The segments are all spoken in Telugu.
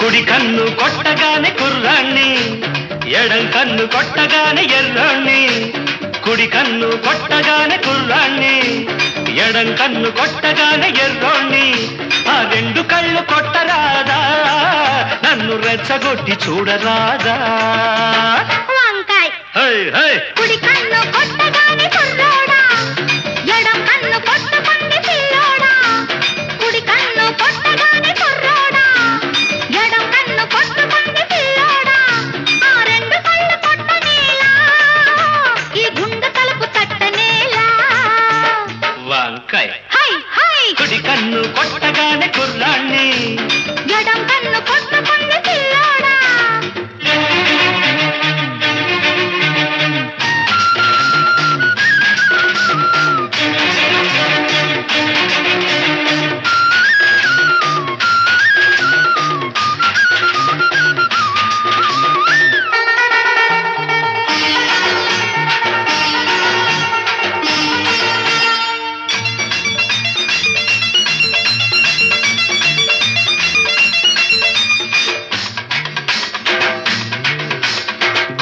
కుడి కన్ను కొట్టగానే కుర్రాణ్ణి, ఎడం కన్ను కొట్టగానే ఎర్రాణ్ణి. కుడి కన్ను కొట్టగానే కుర్రాణ్ణి, ఎడం కన్ను కొట్టగానే ఎర్రోణ్ణి. ఆ రెండు కళ్ళు కొట్టరాదా, నన్ను రెచ్చగొట్టి చూడరాదా? వంకాయ్ కుడి కన్ను కొట్టగానే కుర్రోడా, ఎడం కన్ను కొట్టకుంది పిల్లోడా. కుడి కన్ను కొట్టగానే కుర్రోడా, ఎడం కన్ను కొట్టకుంది పిల్లోడా. ఆ రెండు కళ్ళు కొట్టనేలా, ఈ గుండె తలుపు తట్టనేలా. వంకాయ్ హై హై కుడి కన్ను కొట్టగానే కుర్రాణ్ణి, ఎడం కన్ను కొట్టకుంది పిల్లోడా.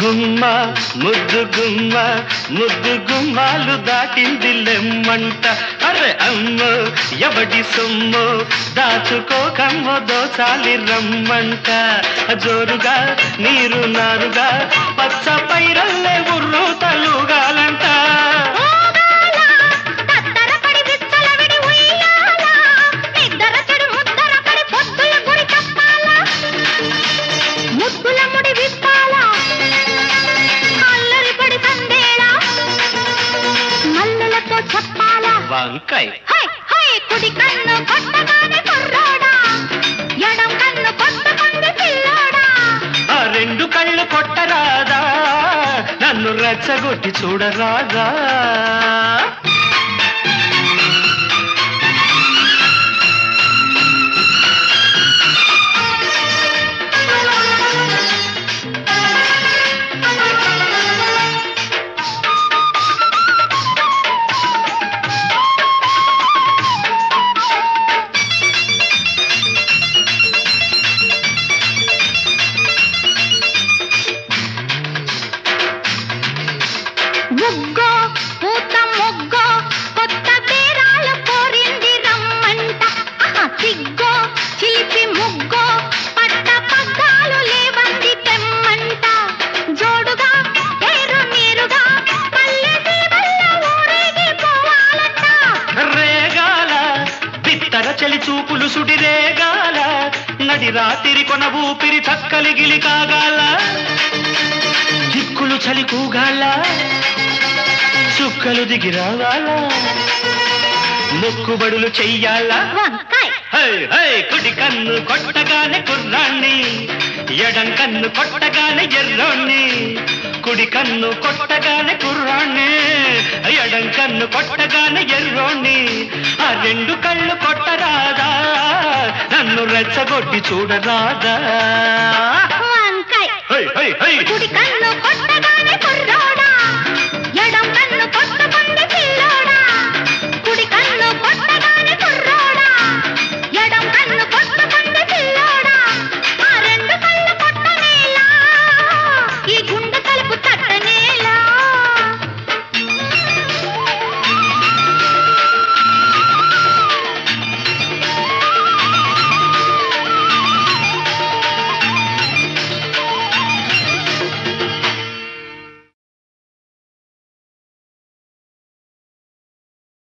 గుమ్మ ముద్దు గుమ్మ, ముద్దు గుమ్మాలు దాటింది లెమ్మంట. అరే అమ్మ ఎవడి సొమ్ము, దాచుకోకమ్మ దోచాలి రమ్మంట. జోరుగా నీరు నారుగా పచ్చ పైరల్లే ఉర్రు తలుగాలంట. వంకాయ్ కుడి కన్ను కొట్టగానే కుర్రోడా, ఎడం కన్ను కొట్టకుంది పిల్లోడా. ఆ రెండు కళ్ళు కొట్టరాదా, నన్ను రెచ్చగొట్టి చూడరాదా? ముగ్గో పూత మొగ్గో కొత్త బేరాలు కోరింది రమ్మంట. సిగ్గో చిలిపి ముగ్గో పట్ట పగ్గాలు లేవంది తెమ్మంట. జోడుగా ఏరు నీరుగా పల్లె సీమల్ల ఊరేగి పోవాలంట. రేగాల బిత్తర చలి చూపులు సుడి రేగాల, నడి రాత్రి కొన ఊపిరి చక్కలి గిలి కాగాల. దిక్కులు చలి కూగాల, చుక్కలు దిగి రావాలా, మొక్కుబడులు చెయ్యాలా. వంకాయ్ కుడి కన్ను కొట్టగానే కుర్రాణ్ణి, ఎడం కన్ను కొట్టగానే ఎర్రోణ్ణి. కుడి కన్ను కొట్టగానే కుర్రాణ్ణి, ఎడం కన్ను కొట్టగానే ఎర్రోణ్ణి. ఆ రెండు కళ్ళు కొట్టరాదా, నన్ను రెచ్చగొట్టి చూడరాదా? వంకాయ్ కుడి కన్ను కొట్టగానే కుర్రోడా,